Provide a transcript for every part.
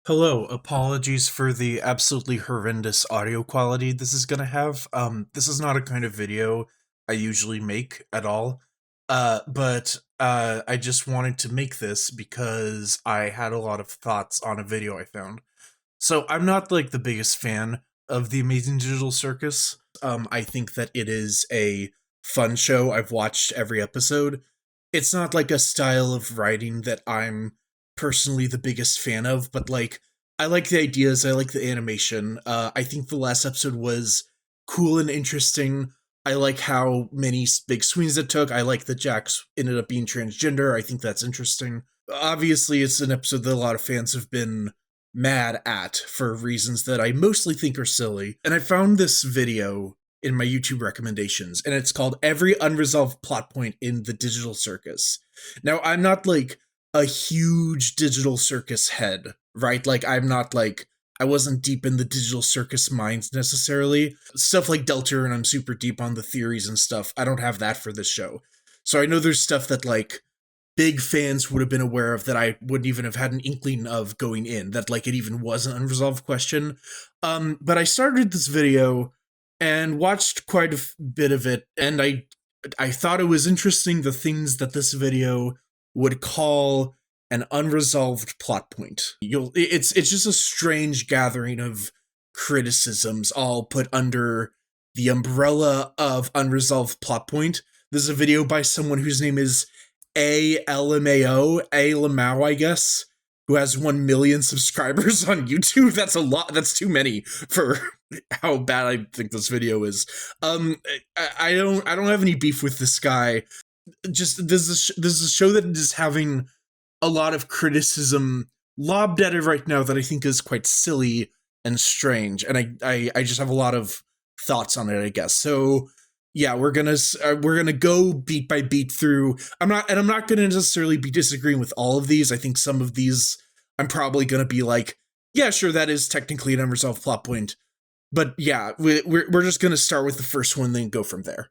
Hello, apologies for the absolutely horrendous audio quality this is gonna have. This is not a kind of video I usually make at all. But I just wanted to make this because I had a lot of thoughts on a video I found. So I'm not like the biggest fan of the Amazing Digital Circus. I think that it is a fun show. I've watched every episode. It's not like a style of writing that I'm personally the biggest fan of, but like I like the ideas, I like the animation. I think the last episode was cool and interesting. I like how many big swings it took. I like that Jax ended up being transgender. I think that's interesting. Obviously, it's an episode that a lot of fans have been mad at for reasons that I mostly think are silly. And I found this video in my YouTube recommendations, and it's called Every Unresolved Plot Point in the Digital Circus. Now, I'm not like a huge digital circus head, right? Like, I wasn't deep in the digital circus minds necessarily. Stuff like Delta, and I'm super deep on the theories and stuff. I don't have that for this show. So I know there's stuff that, like, big fans would have been aware of that I wouldn't even have had an inkling of going in, that like it even was an unresolved question. But I started this video and watched quite a bit of it, and I thought it was interesting the things that this video would call an unresolved plot point. It's just a strange gathering of criticisms all put under the umbrella of unresolved plot point. This is a video by someone whose name is Ayy Lmao, I guess, who has 1 million subscribers on YouTube. That's a lot. That's too many for how bad I think this video is. I don't have any beef with this guy. Just this is a show that is having a lot of criticism lobbed at it right now that I think is quite silly and strange, and I just have a lot of thoughts on it, I guess. So yeah, we're gonna go beat by beat through. I'm not gonna necessarily be disagreeing with all of these. I think some of these I'm probably gonna be like, yeah, sure, that is technically an unresolved plot point. But yeah, we're just gonna start with the first one, then go from there.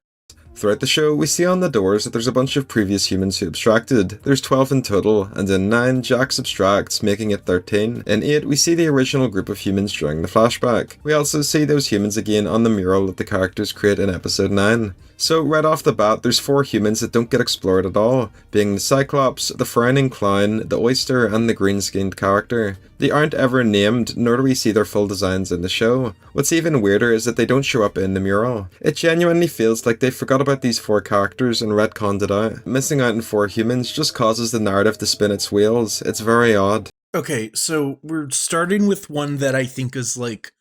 Throughout the show, we see on the doors that there's a bunch of previous humans who abstracted. There's 12 in total, and in 9, Jax abstracts, making it 13. In 8, we see the original group of humans during the flashback. We also see those humans again on the mural that the characters create in episode 9. So right off the bat, there's 4 humans that don't get explored at all, being the Cyclops, the frowning clown, the oyster, and the green-skinned character. They aren't ever named, nor do we see their full designs in the show. What's even weirder is that they don't show up in the mural. It genuinely feels like they forgot about these 4 characters and retconned it out. Missing out on 4 humans just causes the narrative to spin its wheels. It's very odd. Okay, so we're starting with one that I think is like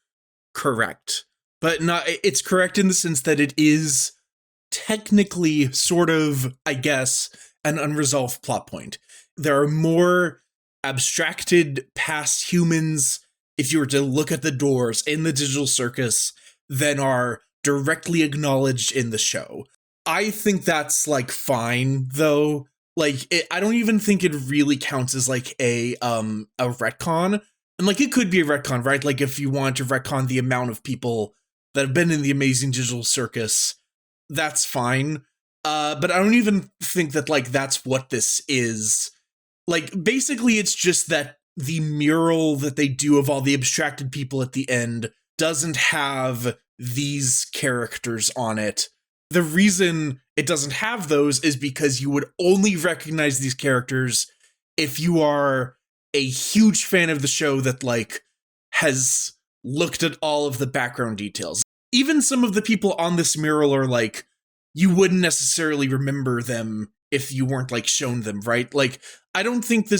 correct, but not. It's correct in the sense that it is technically sort of, I guess, an unresolved plot point. There are more abstracted past humans, if you were to look at the doors in the digital circus, than are directly acknowledged in the show. I think that's like fine though. Like I don't even think it really counts as like a retcon. And like it could be a retcon, right? Like if you want to retcon the amount of people that have been in the Amazing Digital Circus, that's fine. But I don't even think that like that's what this is. Like basically it's just that the mural that they do of all the abstracted people at the end doesn't have these characters on it. The reason it doesn't have those is because you would only recognize these characters if you are a huge fan of the show that like has looked at all of the background details. Even some of the people on this mural are like, you wouldn't necessarily remember them if you weren't like shown them, right? Like, I don't think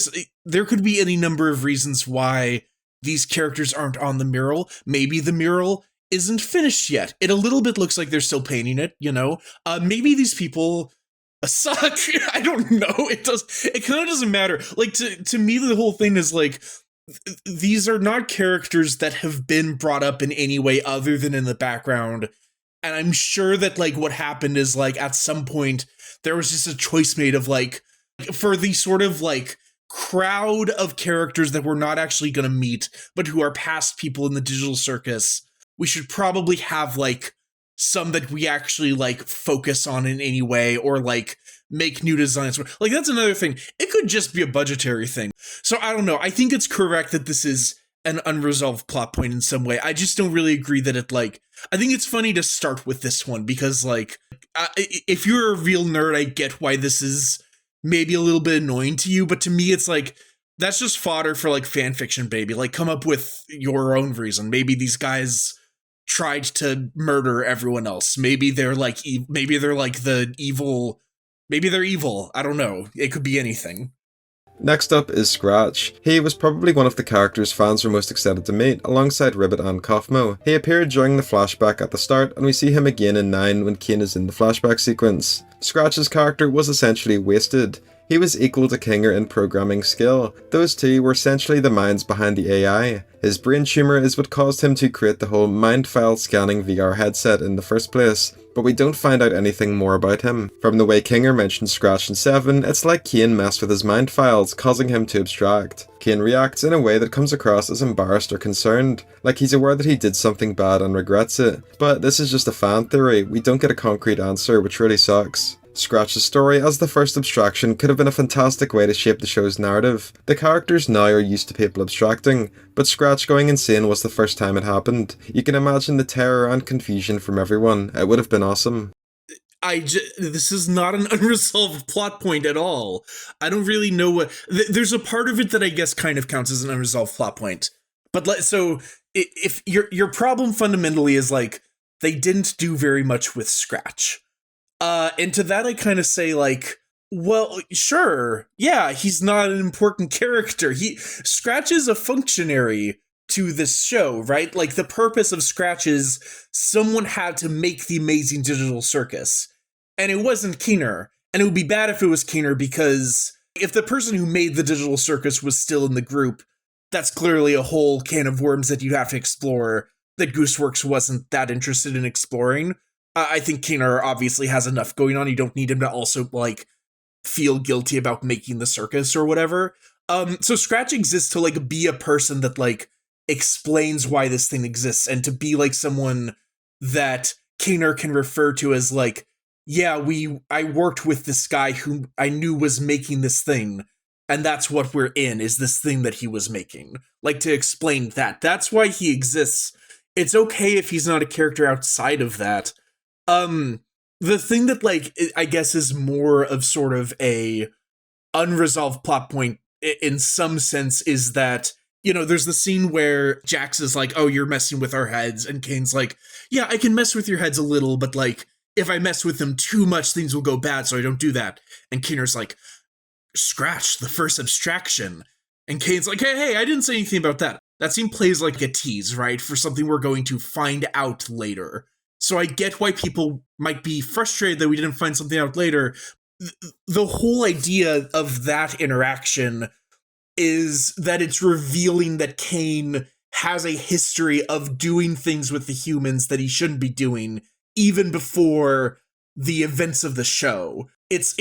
there could be any number of reasons why these characters aren't on the mural. Maybe the mural isn't finished yet. It a little bit looks like they're still painting it, you know? Maybe these people suck. I don't know. It kind of doesn't matter. Like, to me, the whole thing is like, these are not characters that have been brought up in any way other than in the background. And I'm sure that like what happened is like at some point there was just a choice made of like, for the sort of like crowd of characters that we're not actually going to meet, but who are past people in the digital circus, we should probably have like some that we actually like focus on in any way or like make new designs. Like that's another thing. It could just be a budgetary thing. So I don't know. I think it's correct that this is an unresolved plot point in some way. I just don't really agree that it like, I think it's funny to start with this one because like, if you're a real nerd, I get why this is maybe a little bit annoying to you, but to me it's like, that's just fodder for like fan fiction, baby. Like come up with your own reason. Maybe these guys tried to murder everyone else. Maybe they're like, maybe they're like the evil, maybe they're evil. I don't know. It could be anything. Next up is Scratch. He was probably one of the characters fans were most excited to meet, alongside Ribbit and Kofmo. He appeared during the flashback at the start, and we see him again in 9 when Kane is in the flashback sequence. Scratch's character was essentially wasted. He was equal to Kinger in programming skill. Those two were essentially the minds behind the AI. His brain tumour is what caused him to create the whole mind file scanning VR headset in the first place, but we don't find out anything more about him. From the way Kinger mentioned Scratch in 7, it's like Kane messed with his mind files, causing him to abstract. Kane reacts in a way that comes across as embarrassed or concerned, like he's aware that he did something bad and regrets it. But this is just a fan theory, we don't get a concrete answer, which really sucks. Scratch's story as the first abstraction could have been a fantastic way to shape the show's narrative. The characters now are used to people abstracting, but Scratch going insane was the first time it happened. You can imagine the terror and confusion from everyone. It would have been awesome. This is not an unresolved plot point at all. I don't really know what... There's a part of it that I guess kind of counts as an unresolved plot point. But so, if your problem fundamentally is like, they didn't do very much with Scratch. And to that I kind of say like, well, sure, yeah, he's not an important character. Scratch is a functionary to this show, right? Like the purpose of Scratch is someone had to make the amazing digital circus. And it wasn't Keener. And it would be bad if it was Keener because if the person who made the digital circus was still in the group, that's clearly a whole can of worms that you'd have to explore that Gooseworks wasn't that interested in exploring. I think Keener obviously has enough going on. You don't need him to also, like, feel guilty about making the circus or whatever. So Scratch exists to, like, be a person that, like, explains why this thing exists and to be, like, someone that Keener can refer to as, like, yeah, I worked with this guy who I knew was making this thing, and that's what we're in, is this thing that he was making. Like, to explain that. That's why he exists. It's okay if he's not a character outside of that. The thing that, like, I guess is more of sort of a unresolved plot point in some sense is that, you know, there's the scene where Jax is like, oh, you're messing with our heads, and Kane's like, yeah, I can mess with your heads a little, but, like, if I mess with them too much, things will go bad, so I don't do that. And Keener's like, Scratch, the first abstraction. And Kane's like, hey, I didn't say anything about that. That scene plays like a tease, right, for something we're going to find out later. So I get why people might be frustrated that we didn't find something out later. The whole idea of that interaction is that it's revealing that Kane has a history of doing things with the humans that he shouldn't be doing, even before the events of the show. It's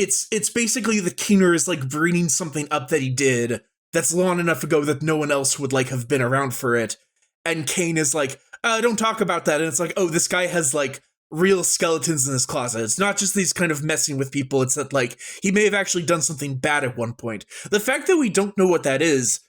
basically the Keener is like bringing something up that he did that's long enough ago that no one else would like have been around for it. And Kane is like, don't talk about that. And it's like, oh, this guy has like real skeletons in his closet. It's not just these kind of messing with people. It's that like he may have actually done something bad at one point. The fact that we don't know what that is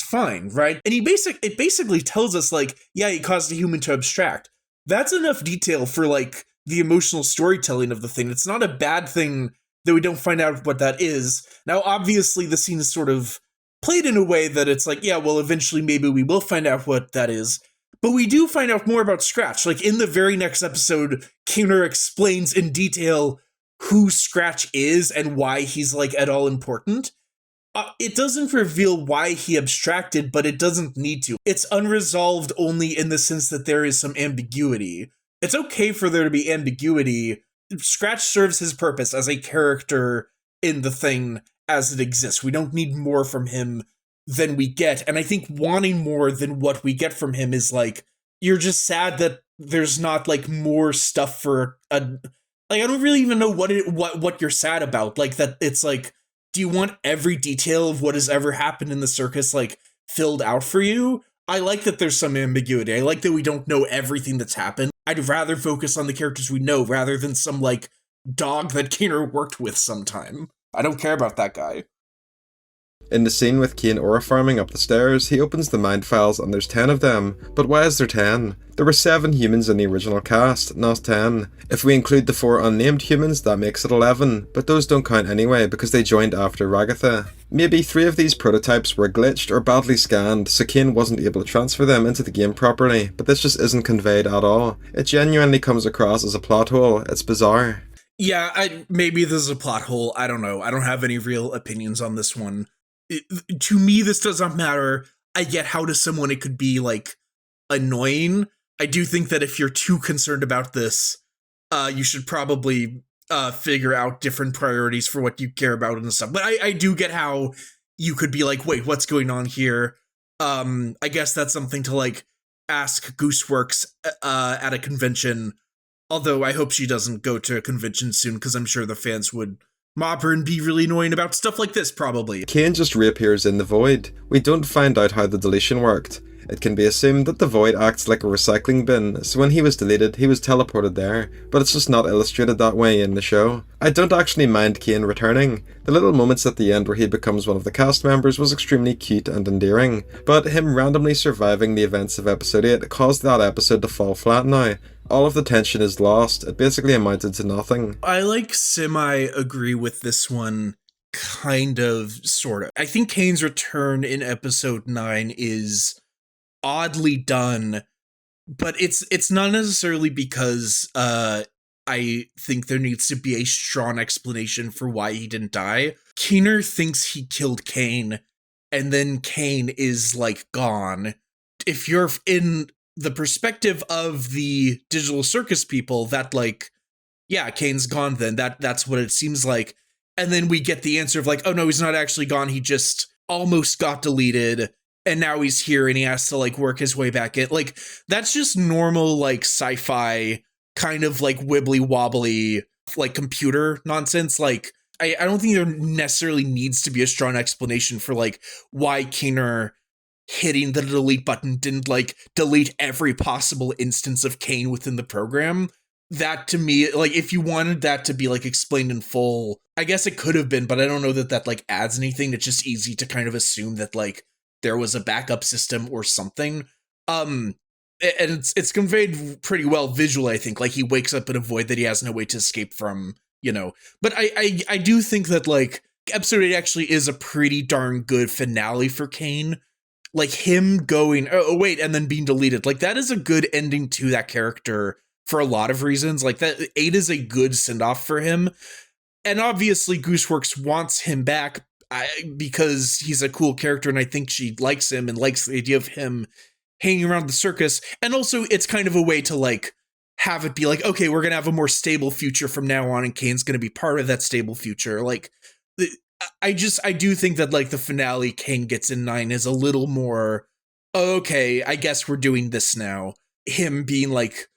fine, right? And it basically tells us like, yeah, he caused a human to abstract. That's enough detail for like the emotional storytelling of the thing. It's not a bad thing that we don't find out what that is. Now, obviously, the scene is sort of played in a way that it's like, yeah, well, eventually maybe we will find out what that is. But we do find out more about Scratch. Like, in the very next episode, Keener explains in detail who Scratch is and why he's, like, at all important. It doesn't reveal why he abstracted, but it doesn't need to. It's unresolved only in the sense that there is some ambiguity. It's okay for there to be ambiguity. Scratch serves his purpose as a character in the thing as it exists. We don't need more from him than we get. And I think wanting more than what we get from him is like, you're just sad that there's not like more stuff for a, like, I don't really even know what you're sad about. Like that it's like, do you want every detail of what has ever happened in the circus like filled out for you? I like that there's some ambiguity. I like that we don't know everything that's happened. I'd rather focus on the characters we know rather than some, like, dog that Kane worked with sometime. I don't care about that guy. In the scene with Kane aura farming up the stairs, he opens the mind files and there's 10 of them. But why is there 10? There were 7 humans in the original cast, not 10. If we include the 4 unnamed humans, that makes it 11, but those don't count anyway because they joined after Ragatha. Maybe 3 of these prototypes were glitched or badly scanned, so Kane wasn't able to transfer them into the game properly, but this just isn't conveyed at all. It genuinely comes across as a plot hole. It's bizarre. Yeah, maybe this is a plot hole. I don't know. I don't have any real opinions on this one. To me, this does not matter. I get how to someone it could be, like, annoying. I do think that if you're too concerned about this, you should probably figure out different priorities for what you care about and stuff. But I do get how you could be like, wait, what's going on here? I guess that's something to, like, ask Gooseworks at a convention. Although I hope she doesn't go to a convention soon, because I'm sure the fans would mob her and be really annoying about stuff like this, probably. Kane just reappears in the void. We don't find out how the deletion worked. It can be assumed that the void acts like a recycling bin, so when he was deleted, he was teleported there, but it's just not illustrated that way in the show. I don't actually mind Kane returning. The little moments at the end where he becomes one of the cast members was extremely cute and endearing, but him randomly surviving the events of episode 8 caused that episode to fall flat now. All of the tension is lost. It basically amounted to nothing. I, like, semi-agree with this one, kind of, sort of. I think Kane's return in episode 9 is oddly done, but it's not necessarily because I think there needs to be a strong explanation for why he didn't die. Keener thinks he killed Kane, and then Kane is, like, gone. If you're in the perspective of the digital circus people, that, like, yeah, Kane's gone then. That's what it seems like. And then we get the answer of, like, oh no, he's not actually gone. He just almost got deleted, and now he's here and he has to, like, work his way back in. Like, that's just normal, like, sci-fi kind of, like, wibbly wobbly, like, computer nonsense. Like, I don't think there necessarily needs to be a strong explanation for, like, why Keener hitting the delete button didn't, like, delete every possible instance of Kane within the program. That, to me, like, if you wanted that to be, like, explained in full, I guess it could have been, but I don't know that like, adds anything. It's just easy to kind of assume that, like, there was a backup system or something. And it's conveyed pretty well visually, I think. Like, he wakes up in a void that he has no way to escape from, you know. But I do think that, like, episode 8 actually is a pretty darn good finale for Kane. Like, him going, oh wait, and then being deleted. Like, that is a good ending to that character for a lot of reasons. Like, that 8 is a good send-off for him. And obviously Gooseworks wants him back because he's a cool character, and I think she likes him and likes the idea of him hanging around the circus. And also, it's kind of a way to, like, have it be like, okay, we're gonna have a more stable future from now on, and Kane's gonna be part of that stable future. Like, I do think that, like, the finale Kane gets in 9 is a little more, okay, I guess we're doing this now. Him being like,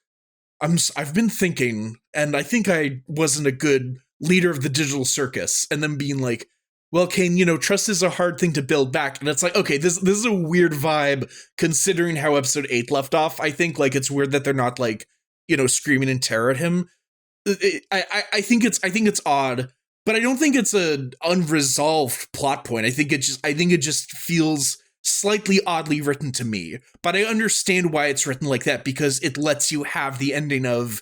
I've been thinking, and I think I wasn't a good leader of the digital circus. And then being like, well, Kane, you know, trust is a hard thing to build back. And it's like, okay, this is a weird vibe considering how episode 8 left off. I think, like, it's weird that they're not, like, you know, screaming in terror at him. I think it's odd, but I don't think it's an unresolved plot point. I think it just feels slightly oddly written to me. But I understand why it's written like that, because it lets you have the ending of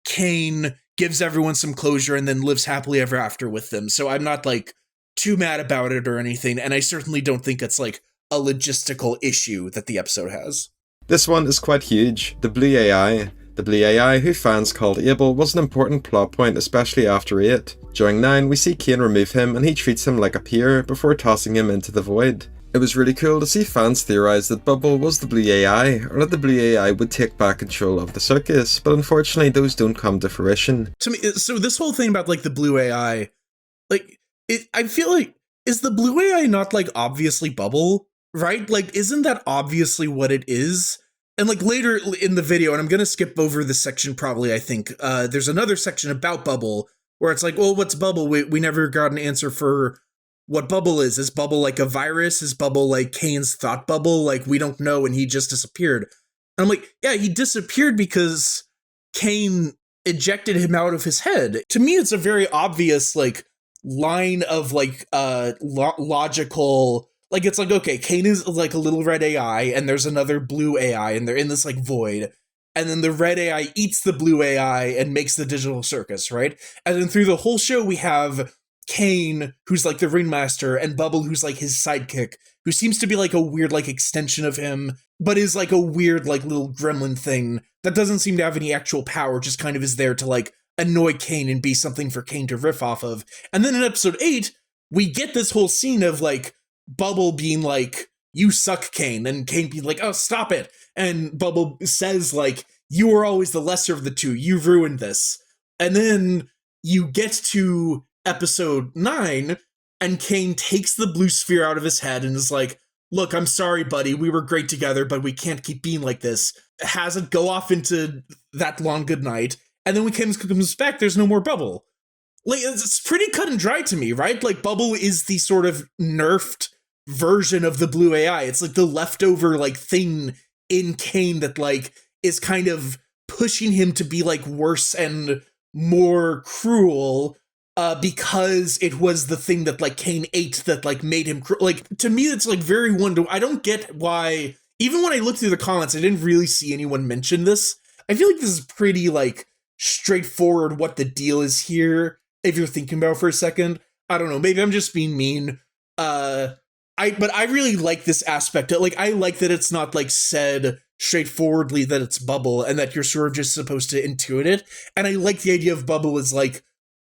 Kane gives everyone some closure and then lives happily ever after with them. So I'm not, like, too mad about it or anything, and I certainly don't think it's, like, a logistical issue that the episode has. This one is quite huge. The Blue AI. The Blue AI, who fans called Abel, was an important plot point, especially after 8. During 9, we see Kane remove him and he treats him like a peer before tossing him into the void. It was really cool to see fans theorise that Bubble was the Blue AI, or that the Blue AI would take back control of the circus, but unfortunately those don't come to fruition. To me, so this whole thing about, like, the Blue AI, like, I feel like, is the Blue AI not, like, obviously Bubble, right? Like, isn't that obviously what it is? And, like, later in the video, and I'm gonna skip over this section probably, I think, there's another section about Bubble, where it's like, well, what's Bubble? We never got an answer for what Bubble is. Is Bubble like a virus? Is Bubble like Kane's thought bubble? Like, we don't know, and he just disappeared. And I'm like, yeah, he disappeared because Kane ejected him out of his head. To me, it's a very obvious, like, line of, like, logical... Like, it's like, okay, Kane is, like, a little red AI, and there's another blue AI, and they're in this, like, void. And then the red AI eats the blue AI and makes the digital circus, right? And then through the whole show, we have Kane, who's, like, the ringmaster, and Bubble, who's, like, his sidekick, who seems to be, like, a weird, like, extension of him, but is, like, a weird, like, little gremlin thing that doesn't seem to have any actual power, just kind of is there to, like, annoy Kane and be something for Kane to riff off of. And then in episode 8, we get this whole scene of, like, Bubble being like, you suck, Kane, and Kane being like, oh, stop it. And Bubble says, like, you were always the lesser of the two. You've ruined this. And then you get to episode 9, and Kane takes the blue sphere out of his head and is like, look, I'm sorry, buddy. We were great together, but we can't keep being like this. Has it go off into that long good night. And then when Kane comes back, there's no more Bubble. Like, it's pretty cut and dry to me, right? Like, Bubble is the sort of nerfed version of the blue AI. It's like the leftover, like, thing in Kane that, like, is kind of pushing him to be, like, worse and more cruel because it was the thing that, like, Kane ate that, like, made him like, to me, it's, like, very I don't get why, even when I looked through the comments, I didn't really see anyone mention this. I feel like this is pretty, like, straightforward what the deal is here, if you're thinking about it for a second. I don't know, maybe I'm just being mean. But I really like this aspect. Like, I like that it's not, like, said straightforwardly that it's Bubble and that you're sort of just supposed to intuit it. And I like the idea of Bubble as, like,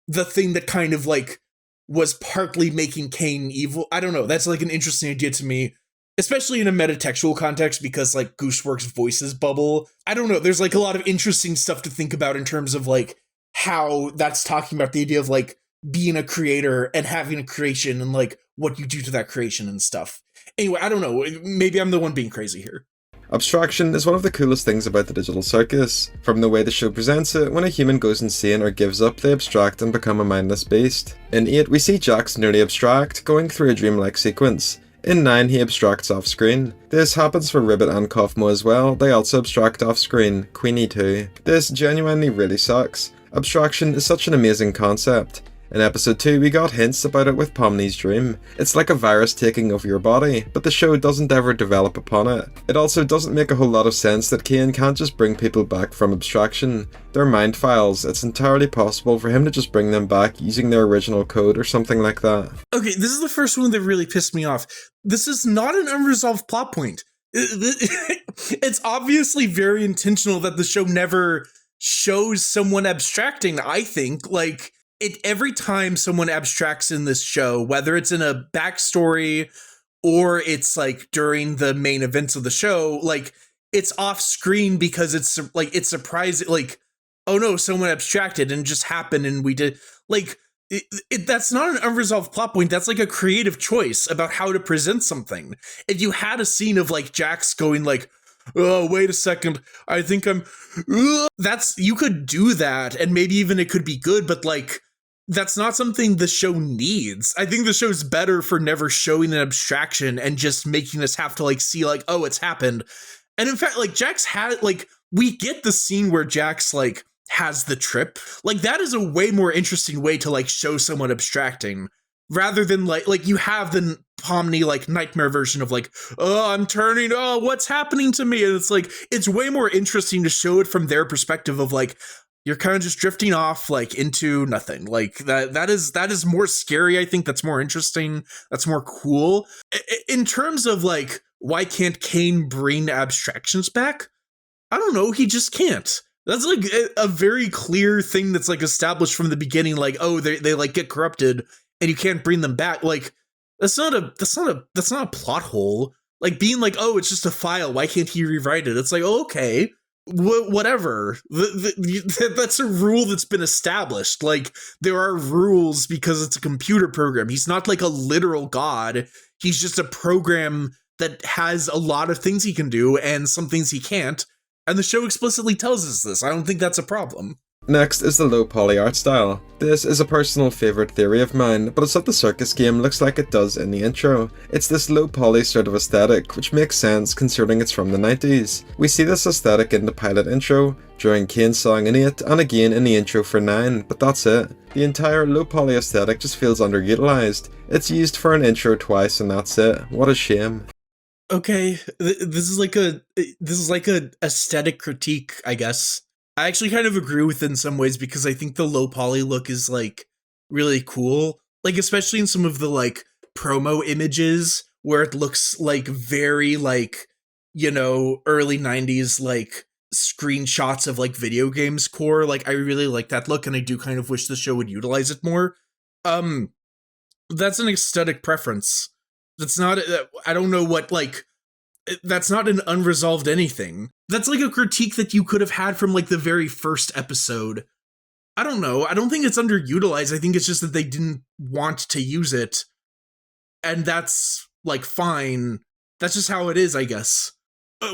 the thing that kind of, like, was partly making Kane evil. I don't know. That's, like, an interesting idea to me, especially in a metatextual context, because, like, Gooseworks voices Bubble. I don't know. There's, like, a lot of interesting stuff to think about in terms of, like, how that's talking about the idea of, like, being a creator and having a creation and, like, what you do to that creation and stuff. Anyway, I don't know. Maybe I'm the one being crazy here. Abstraction is one of the coolest things about the digital circus. From the way the show presents it, when a human goes insane or gives up, they abstract and become a mindless beast. In 8, we see Jax nearly abstract, going through a dreamlike sequence. In 9, he abstracts off-screen. This happens for Ribbit and Kofmo as well. They also abstract off-screen. Queenie too. This genuinely really sucks. Abstraction is such an amazing concept. In episode 2, we got hints about it with Pomni's dream. It's like a virus taking over your body, but the show doesn't ever develop upon it. It also doesn't make a whole lot of sense that Kane can't just bring people back from abstraction. They're mind files. It's entirely possible for him to just bring them back using their original code or something like that. Okay, this is the first one that really pissed me off. This is not an unresolved plot point. It's obviously very intentional that the show never shows someone abstracting, I think. Like, every time someone abstracts in this show, whether it's in a backstory or it's, like, during the main events of the show, like, it's off screen because it's, like, it's surprising, like, oh no, someone abstracted and it just happened and we did, like, that's not an unresolved plot point. That's, like, a creative choice about how to present something. If you had a scene of, like, Jax going, like, oh, wait a second, I think I'm, you could do that, and maybe even it could be good, but, like, that's not something the show needs. I think the show's better for never showing an abstraction and just making us have to, like, see, like, oh, it's happened. And in fact, like, Jax had, like, we get the scene where Jax, like, has the trip. Like, that is a way more interesting way to, like, show someone abstracting, rather than, like, you have the Pomni, like, nightmare version of, like, oh, I'm turning, oh, what's happening to me? And it's, like, it's way more interesting to show it from their perspective of, like, you're kind of just drifting off, like, into nothing. Like, that is more scary, I think. That's more interesting. That's more cool. In terms of, like, why can't Kane bring abstractions back? I don't know. He just can't. That's, like, a very clear thing that's, like, established from the beginning. Like, oh, they like, get corrupted and you can't bring them back. Like, that's not a plot hole. Like, being like, oh, it's just a file. Why can't he rewrite it? It's like, oh, okay. Whatever. That's a rule that's been established. Like, there are rules because it's a computer program. He's not, like, a literal god. He's just a program that has a lot of things he can do and some things he can't. And the show explicitly tells us this. I don't think that's a problem. Next is the low poly art style. This is a personal favourite theory of mine, but it's what the Circus game looks like it does in the intro. It's this low poly sort of aesthetic, which makes sense considering it's from the 90s. We see this aesthetic in the pilot intro, during Kane's song in 8, and again in the intro for 9, but that's it. The entire low poly aesthetic just feels underutilized. It's used for an intro twice and that's it. What a shame. Okay, this is like a aesthetic critique, I guess. I actually kind of agree with it in some ways because I think the low poly look is like really cool. Like especially in some of the like promo images where it looks like very like, you know, early 90s like screenshots of like video games core. Like I really like that look and I do kind of wish the show would utilize it more. That's an aesthetic preference. That's not, I don't know what, like, that's not an unresolved anything. That's like a critique that you could have had from like the very first episode. I don't know. I don't think it's underutilized. I think it's just that they didn't want to use it. And that's like fine. That's just how it is, I guess.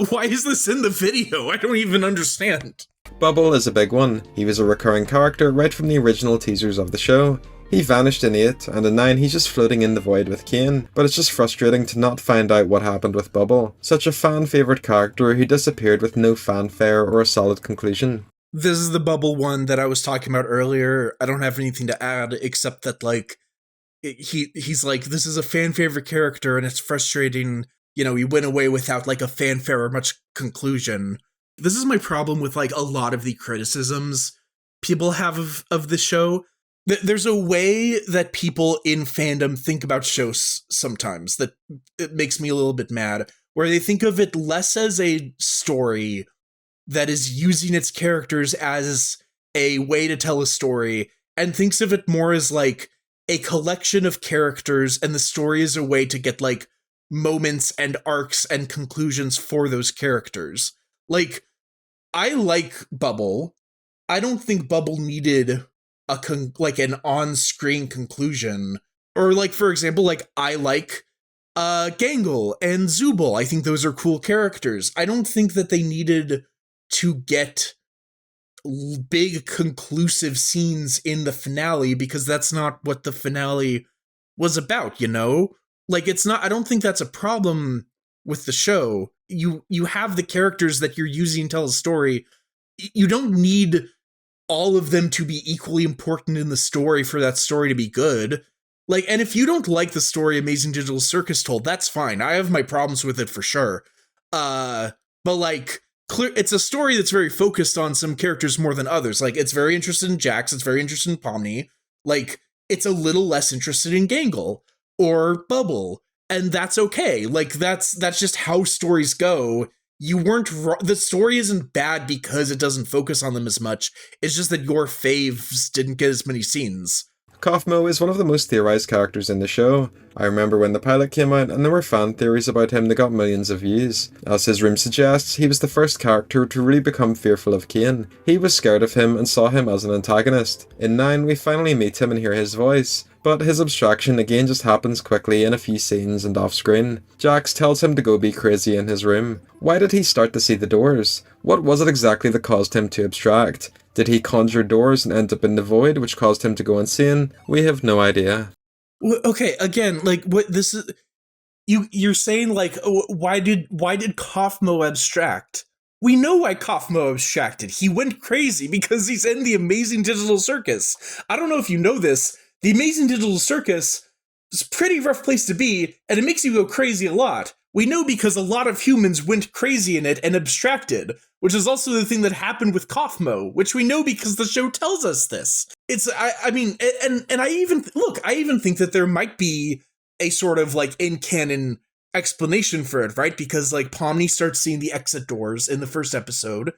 Why is this in the video? I don't even understand. Bubble is a big one. He was a recurring character right from the original teasers of the show. He vanished in 8, and in 9 he's just floating in the void with Kane, but it's just frustrating to not find out what happened with Bubble. Such a fan-favourite character who disappeared with no fanfare or a solid conclusion. This is the Bubble one that I was talking about earlier. I don't have anything to add except that, like, he's like, this is a fan-favorite character, and it's frustrating, you know, he went away without, like, a fanfare or much conclusion. This is my problem with, like, a lot of the criticisms people have of the show. There's a way that people in fandom think about shows sometimes that it makes me a little bit mad, where they think of it less as a story that is using its characters as a way to tell a story, and thinks of it more as like a collection of characters, and the story is a way to get like moments and arcs and conclusions for those characters. Like, I like Bubble. I don't think Bubble needed like an on-screen conclusion. Or like, for example, like I like Gangle and Zooble. I think those are cool characters. I don't think that they needed to get big conclusive scenes in the finale because that's not what the finale was about, you know? Like it's not, I don't think that's a problem with the show. You have the characters that you're using to tell a story. You don't need all of them to be equally important in the story for that story to be good. Like, and if you don't like the story Amazing Digital Circus told, that's fine. I have my problems with it for sure. But like, it's a story that's very focused on some characters more than others. Like, it's very interested in Jax, it's very interested in Pomni. Like, it's a little less interested in Gangle or Bubble, and that's okay. Like, that's just how stories go. You weren't the story isn't bad because it doesn't focus on them as much. It's just that your faves didn't get as many scenes. Kofmo is one of the most theorized characters in the show. I remember when the pilot came out and there were fan theories about him that got millions of views. As his room suggests, he was the first character to really become fearful of Kane. He was scared of him and saw him as an antagonist. In 9, we finally meet him and hear his voice, but his abstraction again just happens quickly in a few scenes and off screen. Jax tells him to go be crazy in his room. Why did he start to see the doors? What was it exactly that caused him to abstract? Did he conjure doors and end up in the void, which caused him to go insane? We have no idea. Okay, again, like what this is, you're saying like, why did Kofmo abstract? We know why Kofmo abstracted. He went crazy because he's in the Amazing Digital Circus. I don't know if you know this. The Amazing Digital Circus is a pretty rough place to be, and it makes you go crazy a lot. We know because a lot of humans went crazy in it and abstracted, which is also the thing that happened with Kofmo, which we know because the show tells us this. It's, I mean, and I even think that there might be a sort of like in-canon explanation for it, right? Because like Pomni starts seeing the exit doors in the first episode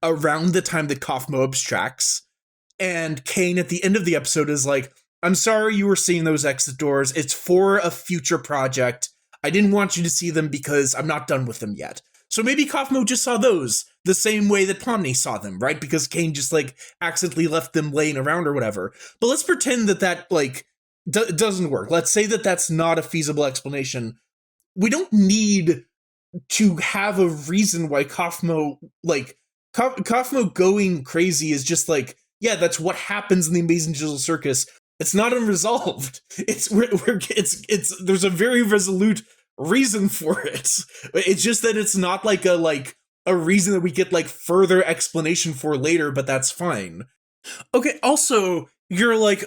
around the time that Kofmo abstracts, and Kane at the end of the episode is like, I'm sorry you were seeing those exit doors. It's for a future project. I didn't want you to see them because I'm not done with them yet. So maybe Kofmo just saw those the same way that Pomni saw them, right? Because Kane just like accidentally left them laying around or whatever. But let's pretend that like doesn't work. Let's say that that's not a feasible explanation. We don't need to have a reason why Kofmo, like Kofmo going crazy is just like, yeah, that's what happens in the Amazing Digital Circus. It's not unresolved. It's there's a very resolute reason for it. It's just that it's not like a reason that we get like further explanation for later, but that's fine. Okay, also, you're like,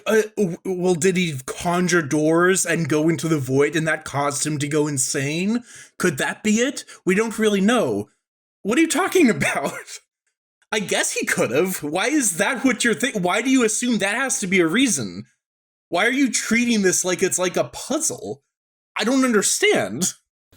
well, did he conjure doors and go into the void and that caused him to go insane? Could that be it? We don't really know. What are you talking about? I guess he could have. Why is that what you're thinking? Why do you assume that has to be a reason? Why are you treating this like it's like a puzzle? I don't understand.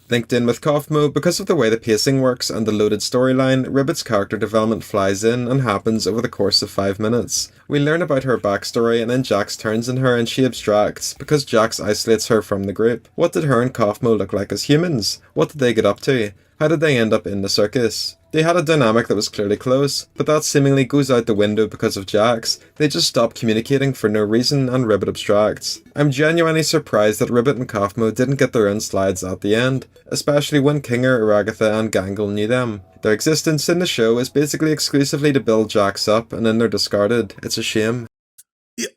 Linked in with Kofmo, because of the way the pacing works and the loaded storyline, Ribbit's character development flies in and happens over the course of 5 minutes. We learn about her backstory and then Jax turns on her and she abstracts, because Jax isolates her from the group. What did her and Kofmo look like as humans? What did they get up to? How did they end up in the circus? They had a dynamic that was clearly close, but that seemingly goes out the window because of Jax. They just stop communicating for no reason and Ribbit abstracts. I'm genuinely surprised that Ribbit and Kofmo didn't get their own slides at the end, especially when Kinger, Ragatha and Gangle knew them. Their existence in the show is basically exclusively to build Jax up and then they're discarded. It's a shame.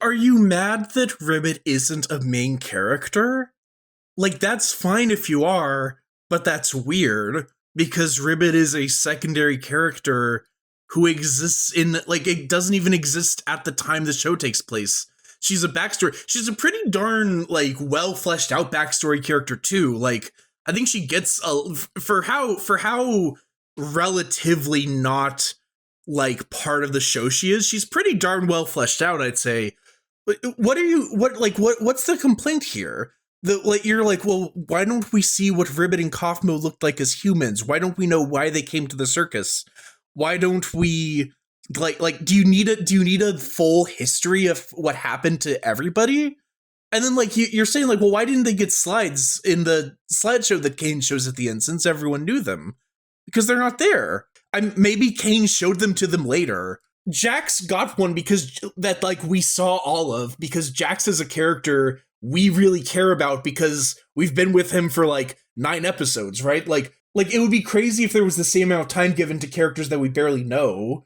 Are you mad that Ribbit isn't a main character? Like, that's fine if you are, but that's weird. Because Ribbit is a secondary character who exists in, like, it doesn't even exist at the time the show takes place. She's a backstory. She's a pretty darn, like, well fleshed out backstory character too. Like, I think she gets for how relatively not like part of the show she is. She's pretty darn well fleshed out, I'd say. What's the complaint here? You're like, well, why don't we see what Ribbit and Kofmo looked like as humans? Why don't we know why they came to the circus? Why don't we do you need a full history of what happened to everybody? And then like you're saying like, well, why didn't they get slides in the slideshow that Kane shows at the end since everyone knew them? Because they're not there. Maybe Kane showed them to them later. Jax got one because that like we saw all of, because Jax is a character we really care about because we've been with him for like 9 episodes, right? Like it would be crazy if there was the same amount of time given to characters that we barely know.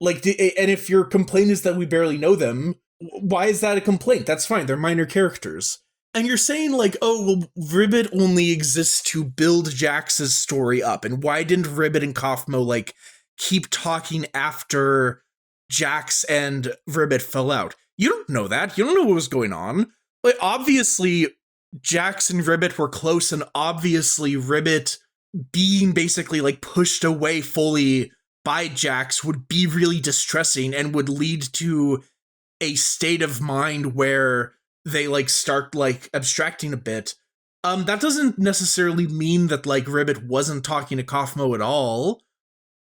And if your complaint is that we barely know them, why is that a complaint? That's fine. They're minor characters. And you're saying like, oh, well, Ribbit only exists to build Jax's story up. And why didn't Ribbit and Kofmo like keep talking after Jax and Ribbit fell out? You don't know that. You don't know what was going on. But obviously, Jax and Ribbit were close, and obviously Ribbit being basically like pushed away fully by Jax would be really distressing and would lead to a state of mind where they like start like abstracting a bit. That doesn't necessarily mean that like Ribbit wasn't talking to Kofmo at all.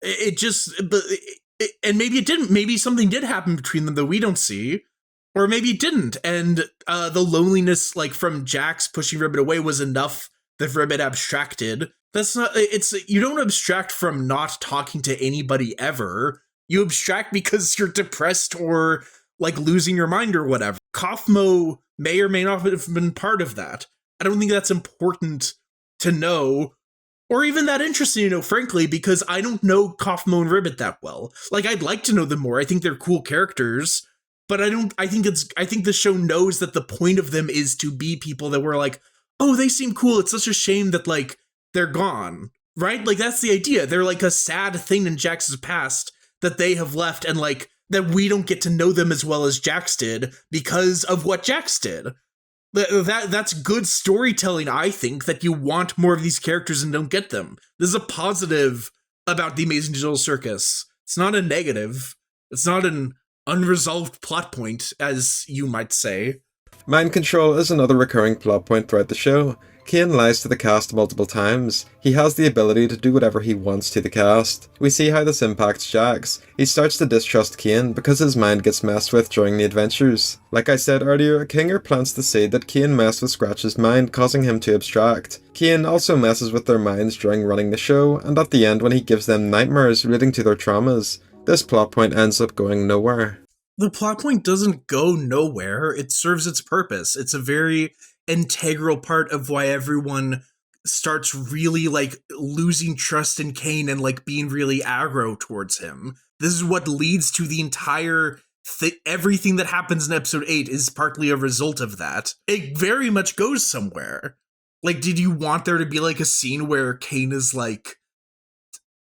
And maybe it didn't. Maybe something did happen between them that we don't see. Or maybe it didn't, and the loneliness, like, from Jax pushing Ribbit away was enough that Ribbit abstracted. That's not, you don't abstract from not talking to anybody ever. You abstract because you're depressed or, like, losing your mind or whatever. Kofmo may or may not have been part of that. I don't think that's important to know, or even that interesting to know, frankly, because I don't know Kofmo and Ribbit that well. Like, I'd like to know them more. I think they're cool characters. But I think the show knows that the point of them is to be people that were like, oh, they seem cool. It's such a shame that like they're gone, right? Like that's the idea. They're like a sad thing in Jax's past that they have left, and like that we don't get to know them as well as Jax did because of what Jax did. That's good storytelling, I think, that you want more of these characters and don't get them. This is a positive about the Amazing Digital Circus. It's not a negative. It's not an unresolved plot point, as you might say. Mind control is another recurring plot point throughout the show. Kane lies to the cast multiple times. He has the ability to do whatever he wants to the cast. We see how this impacts Jax. He starts to distrust Kane because his mind gets messed with during the adventures. Like I said earlier, Kinger plants the seed that Kane messed with Scratch's mind, causing him to abstract. Kane also messes with their minds during running the show, and at the end when he gives them nightmares relating to their traumas. This plot point ends up going nowhere. The plot point doesn't go nowhere. It serves its purpose. It's a very integral part of why everyone starts really like losing trust in Kane and like being really aggro towards him. This is what leads to the entire everything that happens in episode 8 is partly a result of that. It very much goes somewhere. Like, did you want there to be like a scene where Kane is like,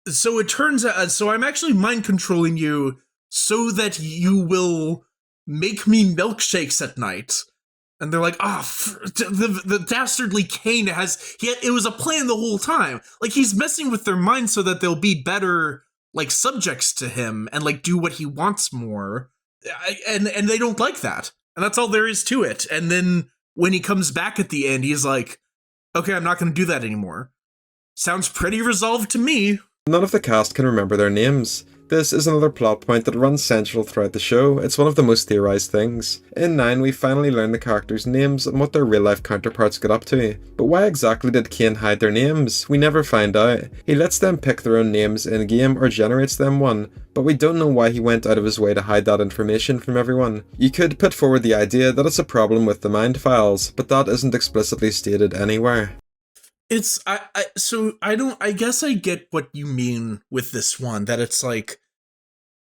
so it turns out, so I'm actually mind controlling you so that you will make me milkshakes at night. And they're like, the dastardly Kane it was a plan the whole time. Like, he's messing with their minds so that they'll be better, like, subjects to him and, like, do what he wants more. And they don't like that. And that's all there is to it. And then when he comes back at the end, he's like, okay, I'm not going to do that anymore. Sounds pretty resolved to me. None of the cast can remember their names. This is another plot point that runs central throughout the show. It's one of the most theorized things. In 9, we finally learn the characters' names and what their real-life counterparts get up to. But why exactly did Kane hide their names? We never find out. He lets them pick their own names in-game or generates them one, but we don't know why he went out of his way to hide that information from everyone. You could put forward the idea that it's a problem with the mind files, but that isn't explicitly stated anywhere. I guess I get what you mean with this one, that it's like,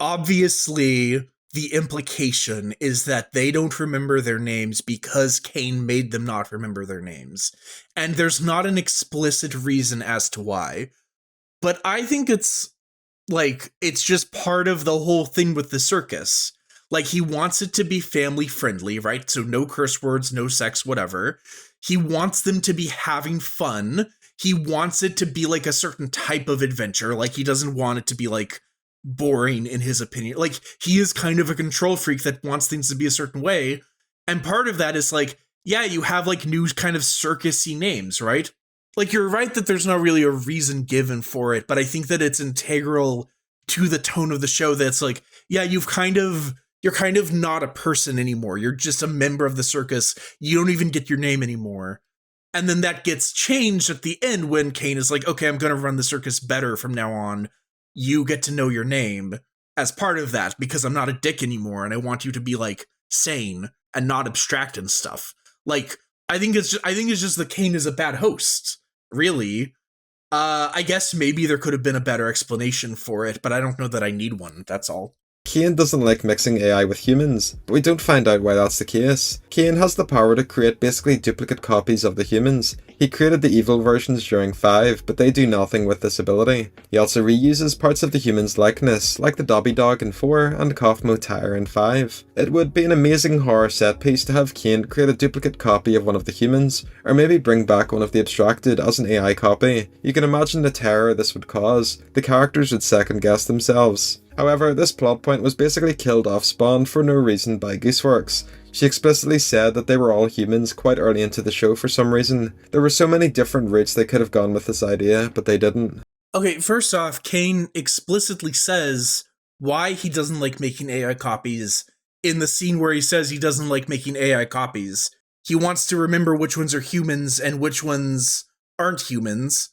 obviously the implication is that they don't remember their names because Kane made them not remember their names. And there's not an explicit reason as to why. But I think it's just part of the whole thing with the circus. Like, he wants it to be family friendly, right? So no curse words, no sex, whatever. He wants them to be having fun. He wants it to be like a certain type of adventure. Like, he doesn't want it to be like boring in his opinion. Like, he is kind of a control freak that wants things to be a certain way. And part of that is like, yeah, you have like new kind of circus-y names, right? Like, you're right that there's not really a reason given for it, but I think that it's integral to the tone of the show that's like, yeah, you're kind of not a person anymore. You're just a member of the circus. You don't even get your name anymore. And then that gets changed at the end when Kane is like, okay, I'm going to run the circus better from now on. You get to know your name as part of that because I'm not a dick anymore and I want you to be like sane and not abstract and stuff. Like, I think it's just that Kane is a bad host, really. I guess maybe there could have been a better explanation for it, but I don't know that I need one. That's all. Kane doesn't like mixing AI with humans, but we don't find out why that's the case. Kane has the power to create basically duplicate copies of the humans. He created the evil versions during 5, but they do nothing with this ability. He also reuses parts of the humans' likeness, like the Dobby Dog in 4 and Kofmo Tire in 5. It would be an amazing horror set piece to have Kane create a duplicate copy of one of the humans, or maybe bring back one of the abstracted as an AI copy. You can imagine the terror this would cause. The characters would second guess themselves. However, this plot point was basically killed off spawn for no reason by Gooseworks. She explicitly said that they were all humans quite early into the show for some reason. There were so many different routes they could have gone with this idea, but they didn't. Okay, first off, Kane explicitly says why he doesn't like making AI copies in the scene where he says he doesn't like making AI copies. He wants to remember which ones are humans and which ones aren't humans,